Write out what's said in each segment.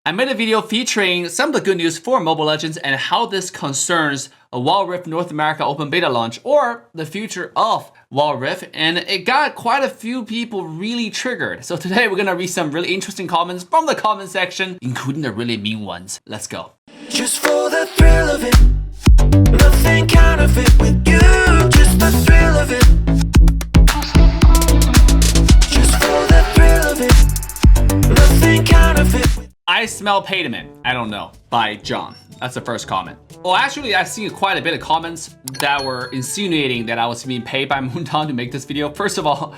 I made a video featuring some of the good news for Mobile Legends and how this concerns a Wild Rift North America open beta launch or the future of Wild Rift, and it got quite a few people really triggered. So today we're gonna read some really interesting comments from the comment section, including the really mean ones. Let's go. Just for the thrill of it, nothing counterfeit with you, just the thrill of it. Just for the thrill of it, nothing counterfeit with I smell payment. I don't know. By John. That's the first comment. Well, actually, I've seen quite a bit of comments that were insinuating that I was being paid by Moonton to make this video. First of all,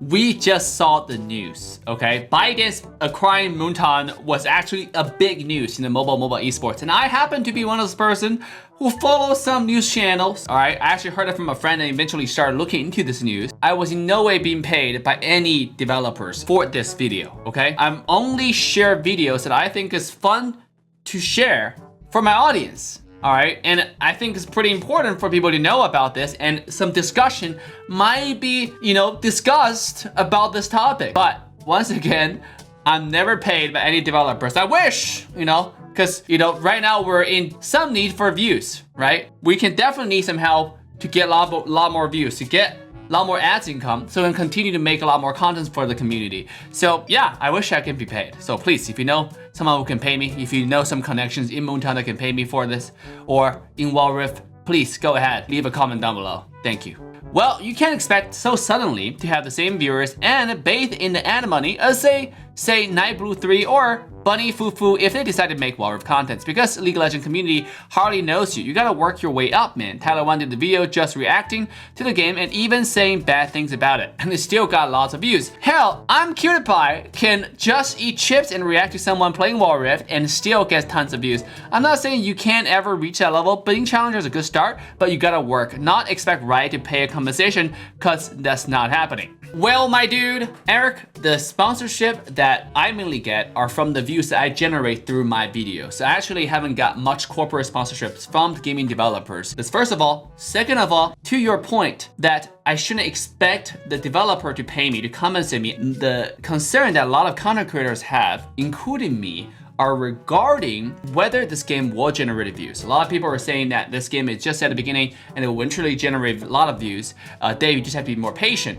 we just saw the news, okay? ByteDance acquiring Moonton was actually a big news in the mobile esports. And I happen to be one of those person who follows some news channels, all right? I actually heard it from a friend and eventually started looking into this news. I was in no way being paid by any developers for this video, okay? I'm only share videos that I think is fun to share for my audience. All right, and I think it's pretty important for people to know about this, and some discussion might be, discussed about this topic. But once again, I'm never paid by any developers. I wish, because, right now we're in some need for views, right? We can definitely need some help to get a lot more views, to get a lot more ads income, so we can continue to make a lot more content for the community. So yeah, I wish I could be paid. So please, if you know someone who can pay me, if you know some connections in Moonton that can pay me for this, or in Wild Rift, please go ahead, leave a comment down below. Thank you. Well, you can't expect so suddenly to have the same viewers and bathe in the ad money as say Nightblue 3 or Bunny Fufu if they decide to make Wild Rift contents, because League of Legends community hardly knows you. You gotta work your way up, man. Tyler 1 did the video just reacting to the game and even saying bad things about it, and it still got lots of views. Hell, I'm PewDiePie can just eat chips and react to someone playing Wild Rift and still gets tons of views. I'm not saying you can't ever reach that level. Being challenger is a good start, but you gotta work. Not expect Riot to pay a compensation, cause that's not happening. Well, my dude, Eric, the sponsorship that I mainly get are from the views that I generate through my videos. I actually haven't got much corporate sponsorships from gaming developers. That's first of all. Second of all, to your point that I shouldn't expect the developer to pay me, to compensate me, the concern that a lot of content creators have, including me, are regarding whether this game will generate views. A lot of people are saying that this game is just at the beginning and it will eventually generate a lot of views. Dave, you just have to be more patient.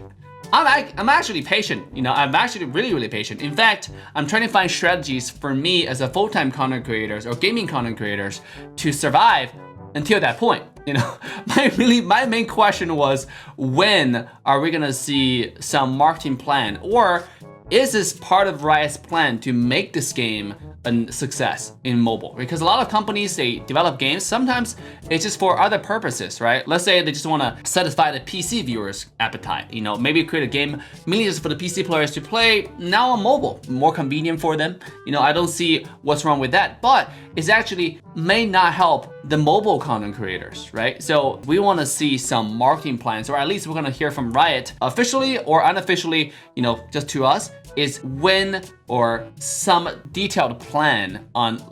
I'm actually patient, I'm actually really patient. In fact, I'm trying to find strategies for me as a full-time content creators or gaming content creators to survive until that point. My main question was, when are we gonna see some marketing plan, or is this part of Riot's plan to make this game a success in mobile? Because a lot of companies, they develop games, sometimes it's just for other purposes, right? Let's say they just want to satisfy the PC viewers' appetite. Maybe create a game mainly just for the PC players to play now on mobile, more convenient for them. I don't see what's wrong with that, but it's actually may not help the mobile content creators, right? So we want to see some marketing plans, or at least we're going to hear from Riot officially or unofficially, just to us, is when or some detailed plan on,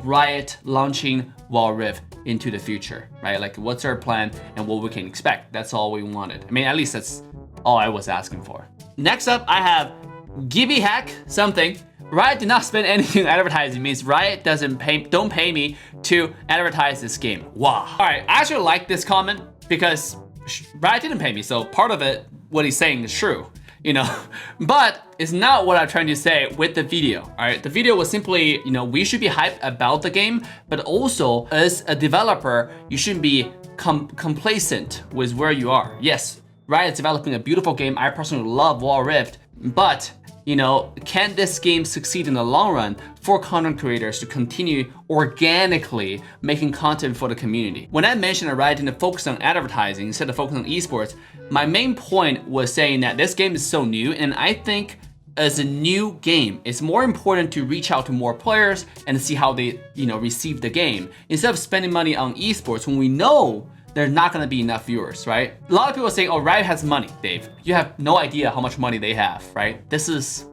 Riot launching Wild Rift into the future, right? Like, what's our plan and what we can expect. That's all we wanted. I mean, at least that's all I was asking for. Next up, I have Gibby Hack something. Riot did not spend anything on advertising, means Riot don't pay me to advertise this game. Wow. All right, I actually like this comment because Riot didn't pay me, so part of it, what he's saying is true. But it's not what I'm trying to say with the video, all right? The video was simply, we should be hyped about the game, but also as a developer, you shouldn't be complacent with where you are. Yes, Riot's developing a beautiful game. I personally love Wild Rift, but can this game succeed in the long run for content creators to continue organically making content for the community? When I mentioned that Riot didn't focus on advertising instead of focusing on esports, my main point was saying that this game is so new, and I think as a new game, it's more important to reach out to more players and see how they, receive the game, instead of spending money on esports when we know there's not gonna be enough viewers, right? A lot of people are saying, oh, Riot has money, Dave. You have no idea how much money they have, right? This is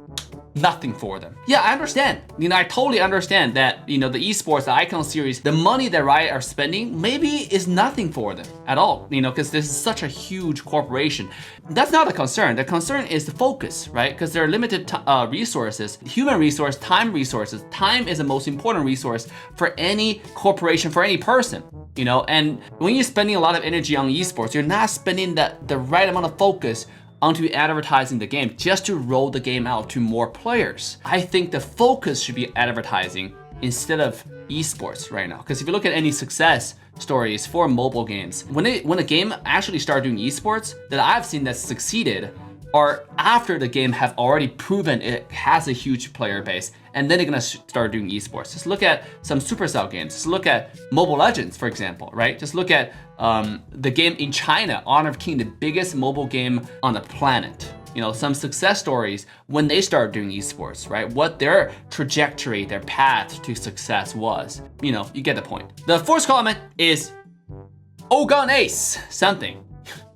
nothing for them. Yeah, I understand. You know, I totally understand that, you know, the esports, the Icon series, the money that Riot are spending maybe is nothing for them at all, you know, because this is such a huge corporation. That's not a concern. The concern is the focus, right? Because there are limited resources, human resource, time resources. Time is the most important resource for any corporation, for any person, you know, and when you're spending a lot of energy on esports, you're not spending the right amount of focus onto advertising the game just to roll the game out to more players. I think the focus should be advertising instead of esports right now. Because if you look at any success stories for mobile games, when a game actually started doing esports that I've seen that succeeded, or after the game have already proven it has a huge player base, and then they're gonna start doing esports. Just look at some Supercell games. Just look at Mobile Legends, for example, right? Just look at the game in China, Honor of King, the biggest mobile game on the planet. You know, some success stories when they started doing esports, right? What their trajectory, their path to success was. You know, you get the point. The fourth comment is Ogun Ace something.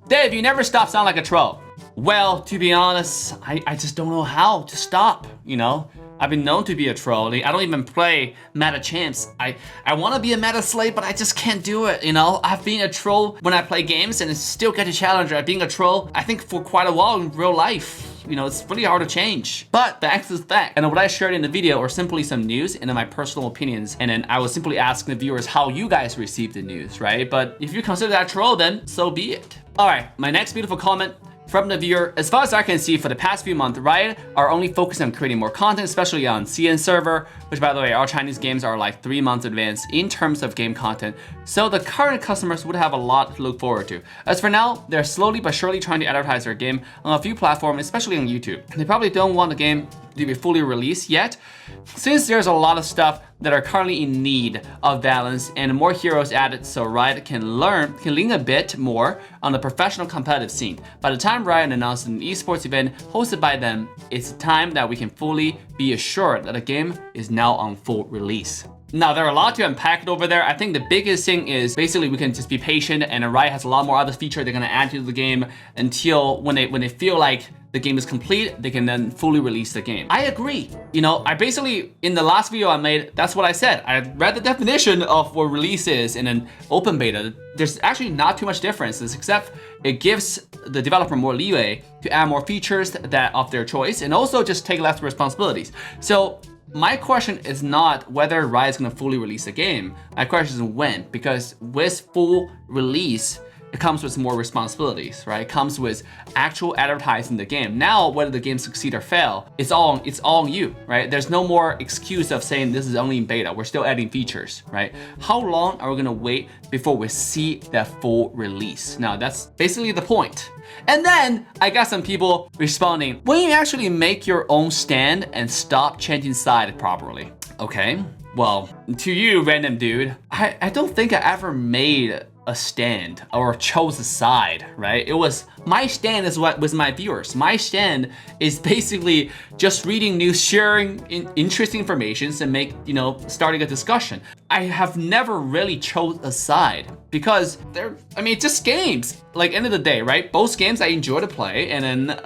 Dave, you never stop sounding like a troll. Well, to be honest, I just don't know how to stop, you know? I've been known to be a troll. I don't even play meta champs. I want to be a meta slave, but I just can't do it, you know? I've been a troll when I play games and still get a challenger. Being a troll, I think for quite a while in real life. You know, it's really hard to change. But facts is fact. And what I shared in the video are simply some news and then my personal opinions. And then I was simply asking the viewers how you guys received the news, right? But if you consider that troll, then so be it. All right, my next beautiful comment from the viewer, as far as I can see, for the past few months, Riot are only focused on creating more content, especially on CN server, which by the way, our Chinese games are like 3 months advanced in terms of game content. So the current customers would have a lot to look forward to. As for now, they're slowly but surely trying to advertise their game on a few platforms, especially on YouTube. They probably don't want the game to be fully released yet, since there's a lot of stuff that are currently in need of balance and more heroes added so Riot can lean a bit more on the professional competitive scene. By the time Riot announced an esports event hosted by them, it's time that we can fully be assured that the game is now on full release. Now, there are a lot to unpack over there. I think the biggest thing is basically we can just be patient, and Riot has a lot more other features they're gonna add to the game until when they feel like the game is complete, they can then fully release the game. I agree. You know, I basically, in the last video I made, that's what I said. I read the definition of what release is in an open beta. There's actually not too much differences, except it gives the developer more leeway to add more features that of their choice, and also just take less responsibilities. So my question is not whether Riot's gonna fully release the game. My question is when, because with full release, it comes with more responsibilities, right? It comes with actual advertising the game. Now, whether the game succeed or fail, it's all on you, right? There's no more excuse of saying this is only in beta. We're still adding features, right? How long are we gonna wait before we see that full release? Now, that's basically the point. And then I got some people responding, when you actually make your own stand and stop changing side properly. Okay, well, to you, random dude, I don't think I ever made a stand or chose a side, right? It was, my stand is what was my viewers. My stand is basically just reading news, sharing interesting information and starting a discussion. I have never really chose a side because it's just games. Like, end of the day, right? Both games I enjoy to play, and then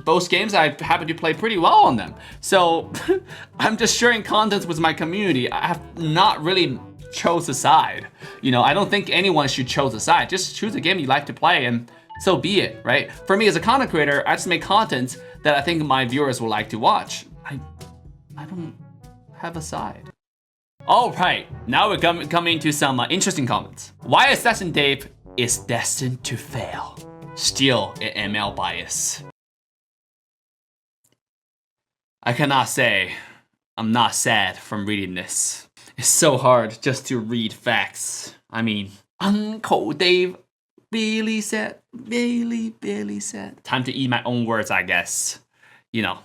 both games I happen to play pretty well on them. So I'm just sharing content with my community. I have not really chose a side. You know, I don't think anyone should choose a side. Just choose a game you like to play and so be it, right? For me as a content creator, I just make content that I think my viewers will like to watch. I don't have a side. All right, now we're coming to some interesting comments. Why AssassinDave is destined to fail. Still an ML bias. I cannot say I'm not sad from reading this. It's so hard just to read facts. I mean, Uncle Dave Billy said. Time to eat my own words, I guess. You know.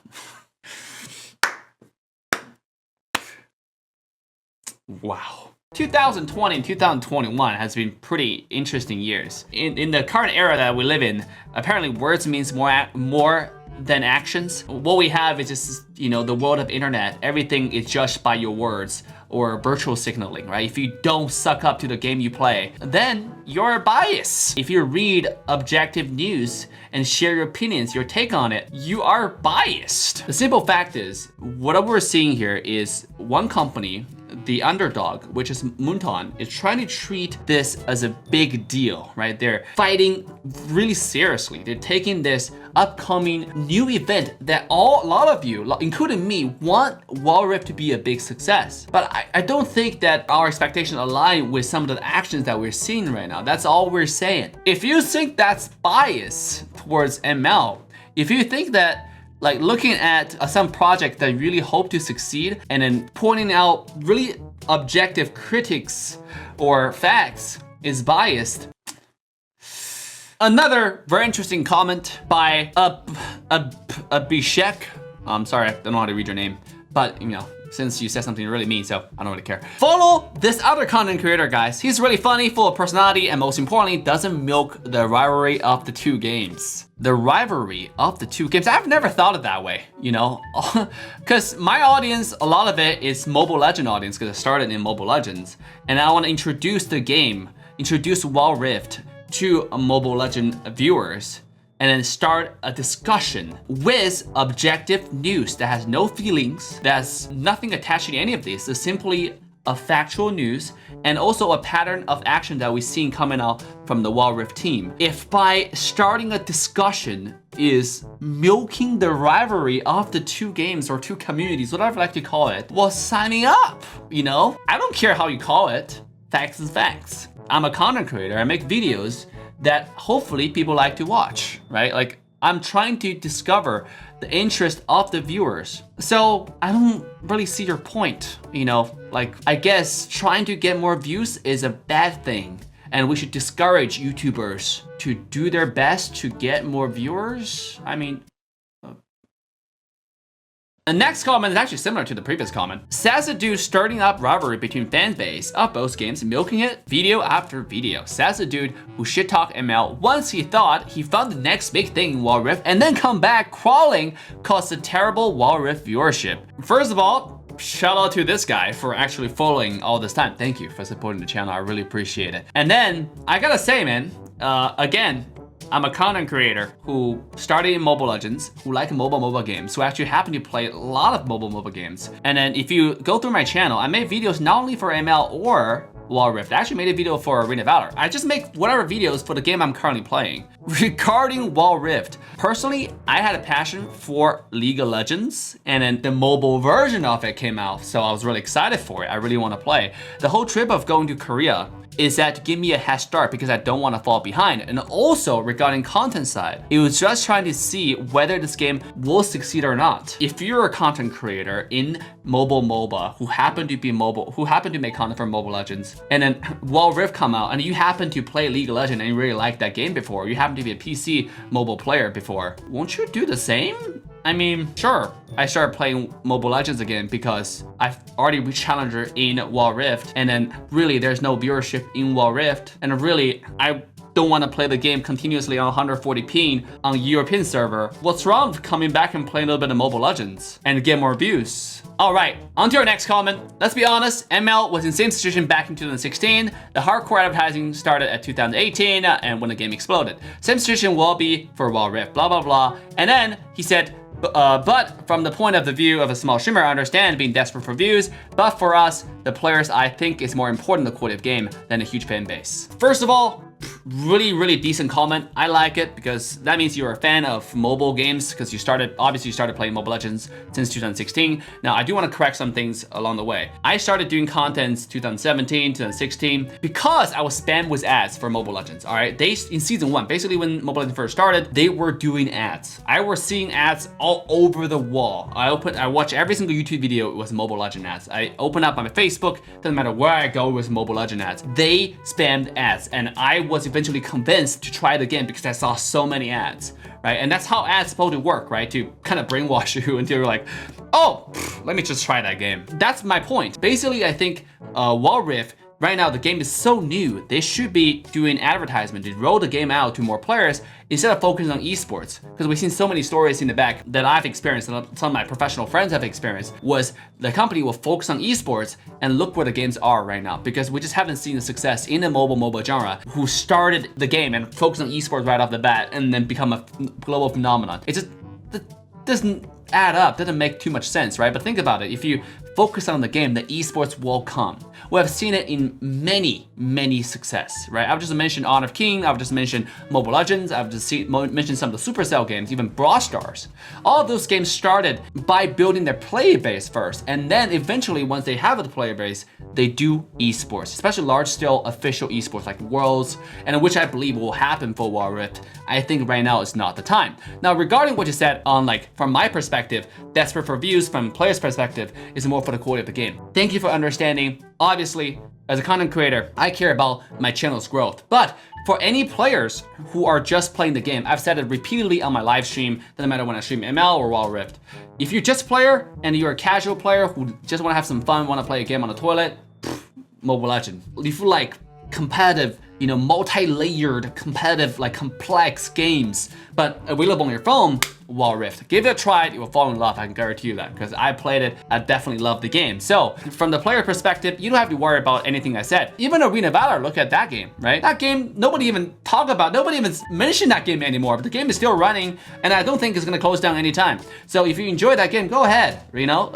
Wow. 2020 and 2021 has been pretty interesting years. In the current era that we live in, apparently words means more than actions. What we have is just, you know, the world of internet. Everything is judged by your words or virtual signaling, right? If you don't suck up to the game you play, then you're biased. If you read objective news and share your opinions, your take on it, you are biased. The simple fact is, what we're seeing here is one company, the underdog, which is Moonton, is trying to treat this as a big deal, right? They're fighting really seriously. They're taking this upcoming new event that a lot of you, including me, want Wild Rift to be a big success. But I don't think that our expectations align with some of the actions that we're seeing right now. That's all we're saying. If you think that's bias towards ML, if you think that like looking at some project that really hope to succeed and then pointing out really objective critics or facts is biased. Another very interesting comment by Abhishek. I'm sorry, I don't know how to read your name, but you know, since you said something really mean, so I don't really care. Follow this other content creator, guys. He's really funny, full of personality, and most importantly, doesn't milk the rivalry of the two games. The rivalry of the two games. I've never thought of that way, you know? Because my audience, a lot of it is Mobile Legends audience, because I started in Mobile Legends. And I want to introduce the game, introduce Wild Rift to Mobile Legends viewers, and then start a discussion with objective news that has no feelings, that's nothing attached to any of this. It's simply a factual news and also a pattern of action that we've seen coming out from the Wild Rift team. If by starting a discussion is milking the rivalry of the two games or two communities, whatever I like to call it, well, sign me up, you know? I don't care how you call it. Facts is facts. I'm a content creator. I make videos that hopefully people like to watch, right? Like I'm trying to discover the interest of the viewers. So I don't really see your point, you know? Like I guess trying to get more views is a bad thing and we should discourage YouTubers to do their best to get more viewers. I mean, the next comment is actually similar to the previous comment. AssassinDave starting up rivalry between fan base of both games, milking it video after video. AssassinDave who shit talk ML once he thought he found the next big thing in Wild Rift and then come back crawling cause a terrible Wild Rift viewership. First of all, shout out to this guy for actually following all this time. Thank you for supporting the channel. I really appreciate it. And then I gotta say, man, again, I'm a content creator who started in Mobile Legends, who like mobile games, who actually happen to play a lot of mobile games. And then if you go through my channel, I made videos not only for ML or Wild Rift. I actually made a video for Arena of Valor. I just make whatever videos for the game I'm currently playing. Regarding Wild Rift, personally, I had a passion for League of Legends, and then the mobile version of it came out, so I was really excited for it. I really want to play. The whole trip of going to Korea is that to give me a head start because I don't want to fall behind. And also regarding content side, it was just trying to see whether this game will succeed or not. If you're a content creator in mobile MOBA who happen to be mobile, who happen to make content for Mobile Legends, and then Wild Rift come out and you happen to play League of Legends and you really like that game before, you happen to be a PC mobile player before, won't you do the same? I mean, sure, I started playing Mobile Legends again because I've already reached Challenger in Wild Rift, and then really there's no viewership in Wild Rift, and really I don't want to play the game continuously on 140p on European server. What's wrong with coming back and playing a little bit of Mobile Legends and get more views? All right, on to our next comment. Let's be honest, ML was in the same situation back in 2016. The hardcore advertising started at 2018 and when the game exploded. Same situation will be for Wild Rift, blah, blah, blah. And then he said, but from the point of the view of a small streamer, I understand being desperate for views, but for us, the players, I think it's more important the quality of game than a huge fan base. First of all, really decent comment. I like it because that means you're a fan of mobile games because obviously you started playing Mobile Legends since 2016. Now I do want to correct some things along the way. I started doing content 2017, 2016 because I was spammed with ads for Mobile Legends. All right, in season 1, basically when Mobile Legends first started, they were doing ads. I was seeing ads all over the wall. I watch every single YouTube video, it was Mobile Legends ads. I open up on my Facebook, doesn't matter where I go, it was Mobile Legends ads. They spammed ads and I was eventually convinced to try it again because I saw so many ads, right? And that's how ads supposed to work, right? To kind of brainwash you until you're like, oh, let me just try that game. That's my point. Basically, I think Wild Rift Right now, the game is so new, they should be doing advertisement to roll the game out to more players instead of focusing on esports. Because we've seen so many stories in the back that I've experienced and some of my professional friends have experienced, was the company will focus on esports and look where the games are right now. Because we just haven't seen the success in the mobile genre who started the game and focused on esports right off the bat and then become a global phenomenon. It just doesn't add up, doesn't make too much sense, right? But think about it, if you focus on the game, the esports will come. We have seen it in many success, right? I've just mentioned Honor of King, I've just mentioned Mobile Legends, I've just mentioned some of the Supercell games, even Brawl Stars. All of those games started by building their player base first, and then eventually once they have a player base, they do esports, especially large-scale official esports like Worlds, and which I believe will happen for Wild Rift. I think right now is not the time. Now, regarding what you said on from my perspective, desperate for views from players' perspective is more for the quality of the game. Thank you for understanding. Obviously, as a content creator, I care about my channel's growth. But for any players who are just playing the game, I've said it repeatedly on my live stream, doesn't matter when I stream ML or Wild Rift. If you're just a player and you're a casual player who just want to have some fun, want to play a game on the toilet, Mobile Legend. If you like competitive, multi-layered, competitive, complex games, but available on your phone, Wild Rift. Give it a try, you will fall in love, I can guarantee you that, because I played it, I definitely love the game. So, from the player perspective, you don't have to worry about anything I said. Even Arena Valor, look at that game, right? That game, nobody even mentioned that game anymore, but the game is still running, and I don't think it's gonna close down anytime. So if you enjoy that game, go ahead,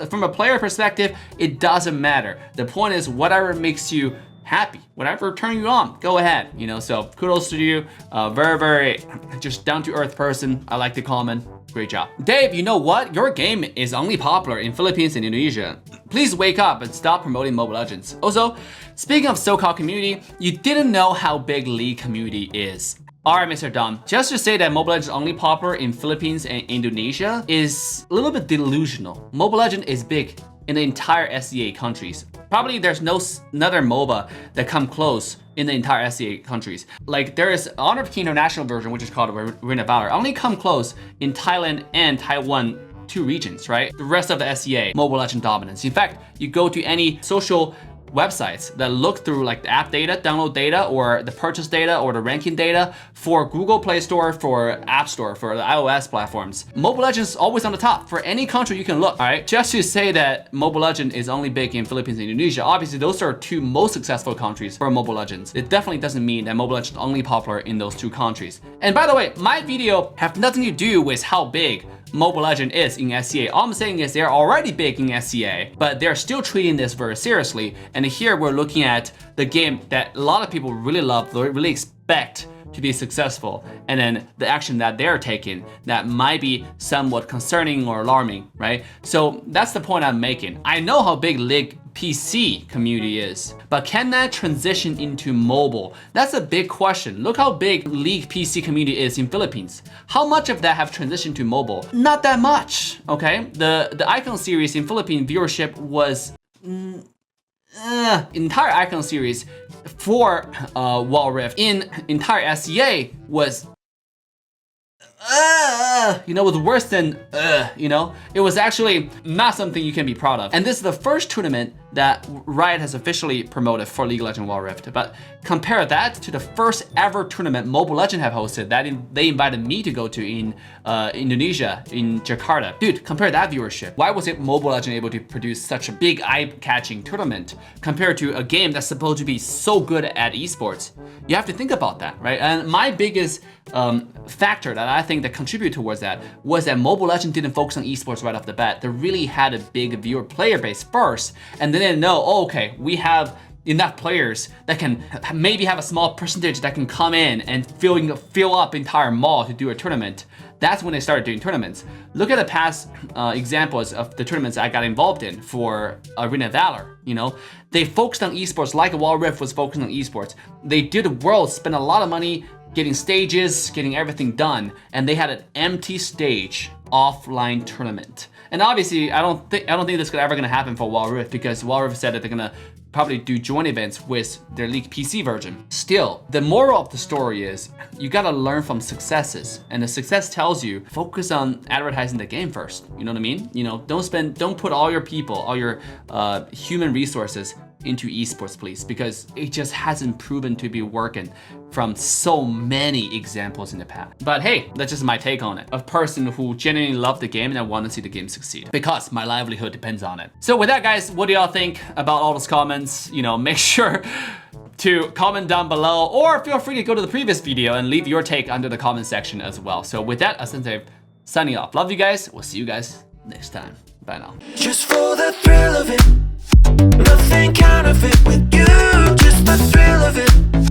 From a player perspective, it doesn't matter. The point is, whatever makes you happy, whatever turn you on, go ahead, so kudos to you. Very just down-to-earth person. I like the comment. Great job. Dave, you know what? Your game is only popular in Philippines and Indonesia. Please wake up and stop promoting Mobile Legends. Also, speaking of so-called community, you didn't know how big League community is. Alright, Mr. Dom, just to say that Mobile Legends is only popular in Philippines and Indonesia is a little bit delusional. Mobile Legends is big in the entire SEA countries. Probably there's another MOBA that come close in the entire SEA countries. There is Honor of King International version, which is called Arena Valor, only come close in Thailand and Taiwan, 2 regions, right? The rest of the SEA, Mobile Legend dominance. In fact, you go to any social websites that look through the app data, download data, or the purchase data, or the ranking data for Google Play Store, for App Store, for the iOS platforms. Mobile Legends is always on the top for any country you can look, all right? Just to say that Mobile Legends is only big in Philippines and Indonesia, obviously those are 2 most successful countries for Mobile Legends. It definitely doesn't mean that Mobile Legends is only popular in those 2 countries. And by the way, my video have nothing to do with how big Mobile Legends is in SEA. All I'm saying is they're already big in SEA, but they're still treating this very seriously. And here we're looking at the game that a lot of people really love, really expect to be successful, and then the action that they're taking that might be somewhat concerning or alarming, right? So that's the point I'm making. I know how big League PC community is, but can that transition into mobile? That's a big question. Look how big League PC community is in Philippines. How much of that have transitioned to mobile? Not that much, okay? The Icon series in Philippine viewership was entire Icon series for Wild Rift in entire SEA was was worse than it was actually not something you can be proud of. And this is the first tournament that Riot has officially promoted for League of Legends Wild Rift. But compare that to the first ever tournament Mobile Legends have hosted that they invited me to go to in Indonesia, in Jakarta. Dude, compare that viewership. Why was it Mobile Legends able to produce such a big eye-catching tournament compared to a game that's supposed to be so good at esports? You have to think about that, right? And my biggest factor that I think that contributed towards that was that Mobile Legends didn't focus on esports right off the bat. They really had a big viewer player base first, and then they know, oh, okay, we have enough players that can maybe have a small percentage that can come in and fill up entire mall to do a tournament. That's when they started doing tournaments. Look at the past examples of the tournaments I got involved in for Arena Valor. They focused on esports like Wild Rift was focused on esports. They did Worlds, spent a lot of money getting stages, getting everything done, and they had an empty stage offline tournament. And obviously, I don't think this is ever gonna happen for Wild Rift, because Wild Rift said that they're gonna probably do joint events with their League PC version. Still, the moral of the story is you gotta learn from successes, and the success tells you focus on advertising the game first. You know what I mean? Don't put all your people, all your human resources into esports, please, because it just hasn't proven to be working from so many examples in the past. But hey, that's just my take on it. A person who genuinely loved the game and I want to see the game succeed because my livelihood depends on it. So with that, guys, what do y'all think about all those comments? You know, make sure to comment down below, or feel free to go to the previous video and leave your take under the comment section as well. So with that, AssassinDave signing off. Love you guys. We'll see you guys next time. Bye now. Just for the thrill of it, nothing counterfeit with you, just the thrill of it.